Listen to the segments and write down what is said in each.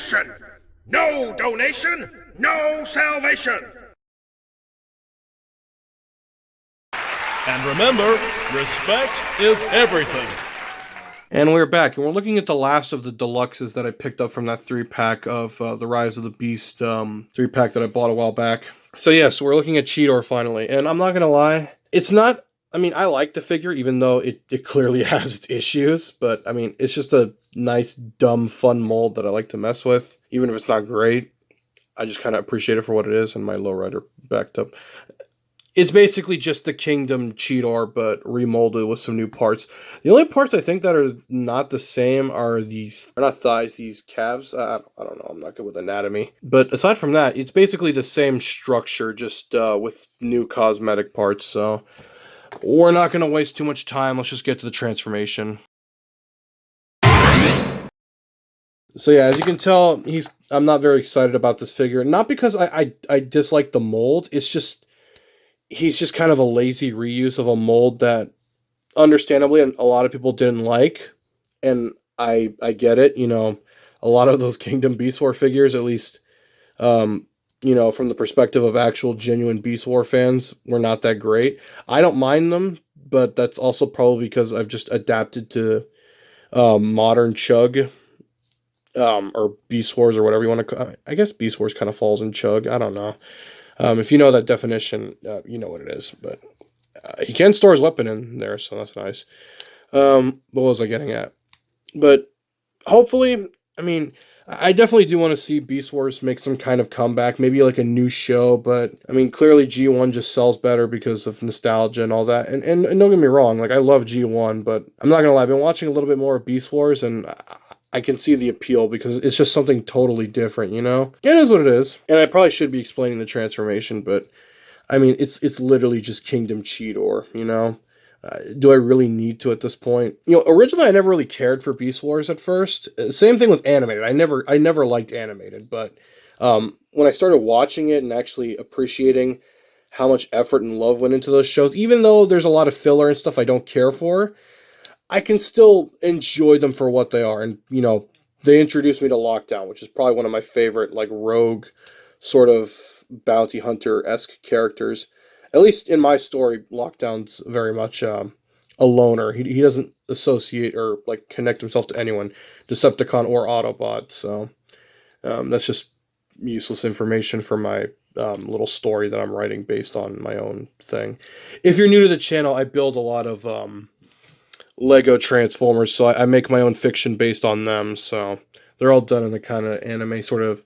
nation. No donation, no salvation. And remember, respect is everything. And we're back, and we're looking at the last of the deluxes that I picked up from that 3-pack of the Rise of the Beast 3-pack that I bought a while back. So yes, we're looking at Cheetor finally, and I'm not going to lie, it's not, I mean, I like the figure, even though it clearly has its issues, but I mean, it's just a nice, dumb, fun mold that I like to mess with, even if it's not great. I just kind of appreciate it for what it is, and my lowrider backed up. It's basically just the Kingdom Cheetor, but remolded with some new parts. The only parts I think that are not the same are these, they're not thighs, these calves. I don't know, I'm not good with anatomy. But aside from that, it's basically the same structure, just with new cosmetic parts. So we're not going to waste too much time. Let's just get to the transformation. So yeah, as you can tell, I'm not very excited about this figure. Not because I dislike the mold, it's just, he's just kind of a lazy reuse of a mold that, understandably, a lot of people didn't like, and I get it. You know, a lot of those Kingdom Beast War figures, at least, you know, from the perspective of actual genuine Beast War fans, were not that great. I don't mind them, but that's also probably because I've just adapted to modern Chug, or Beast Wars, or whatever you want to call it. I guess Beast Wars kind of falls in Chug. I don't know. If you know that definition, you know what it is, but he can store his weapon in there, so that's nice. What was I getting at? But hopefully, I mean, I definitely do want to see Beast Wars make some kind of comeback, maybe like a new show, but I mean, clearly G1 just sells better because of nostalgia and all that, and don't get me wrong, like, I love G1, but I'm not gonna lie, I've been watching a little bit more of Beast Wars, and I can see the appeal because it's just something totally different, you know? It is what it is. And I probably should be explaining the transformation, but I mean, it's literally just Kingdom Cheetor, you know? Do I really need to at this point? You know, originally I never really cared for Beast Wars at first. Same thing with animated. I never liked animated, but when I started watching it and actually appreciating how much effort and love went into those shows, even though there's a lot of filler and stuff I don't care for, I can still enjoy them for what they are. And, you know, they introduced me to Lockdown, which is probably one of my favorite, like, rogue sort of bounty hunter-esque characters. At least in my story, Lockdown's very much a loner. He doesn't associate or, like, connect himself to anyone, Decepticon or Autobot. So that's just useless information for my little story that I'm writing based on my own thing. If you're new to the channel, I build a lot of Lego Transformers, so I make my own fiction based on them, so they're all done in a kind of anime sort of,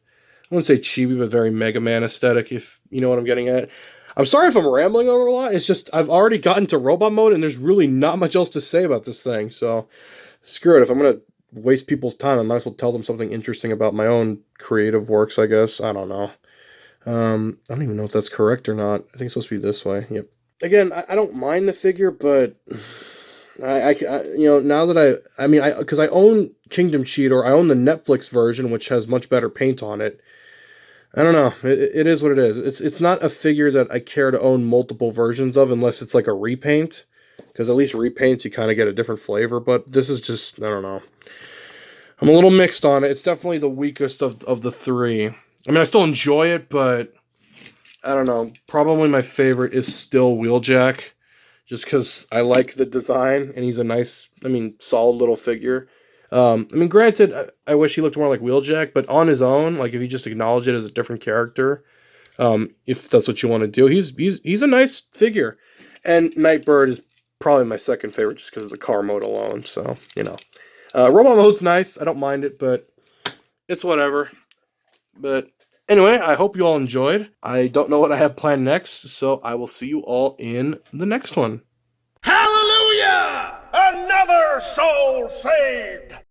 I wouldn't say chibi, but very Mega Man aesthetic, if you know what I'm getting at. I'm sorry if I'm rambling over a lot, it's just, I've already gotten to robot mode, and there's really not much else to say about this thing, so screw it. If I'm going to waste people's time, I might as well tell them something interesting about my own creative works, I guess. I don't know. I don't even know if that's correct or not. I think it's supposed to be this way. Yep. Again, I don't mind the figure, but I you know, now that because I own Kingdom Cheetor, I own the Netflix version, which has much better paint on it. I don't know. It is what it is. It's not a figure that I care to own multiple versions of unless it's like a repaint, because at least repaints you kind of get a different flavor. But this is just, I don't know. I'm a little mixed on it. It's definitely the weakest of the three. I mean, I still enjoy it, but I don't know. Probably my favorite is still Wheeljack, just because I like the design, and he's a nice, I mean, solid little figure. I mean, granted, I wish he looked more like Wheeljack, but on his own, like, if you just acknowledge it as a different character, if that's what you want to do, he's a nice figure. And Nightbird is probably my second favorite, just because of the car mode alone, so, you know. Robot mode's nice, I don't mind it, but it's whatever. But anyway, I hope you all enjoyed. I don't know what I have planned next, so I will see you all in the next one. Hallelujah! Another soul saved!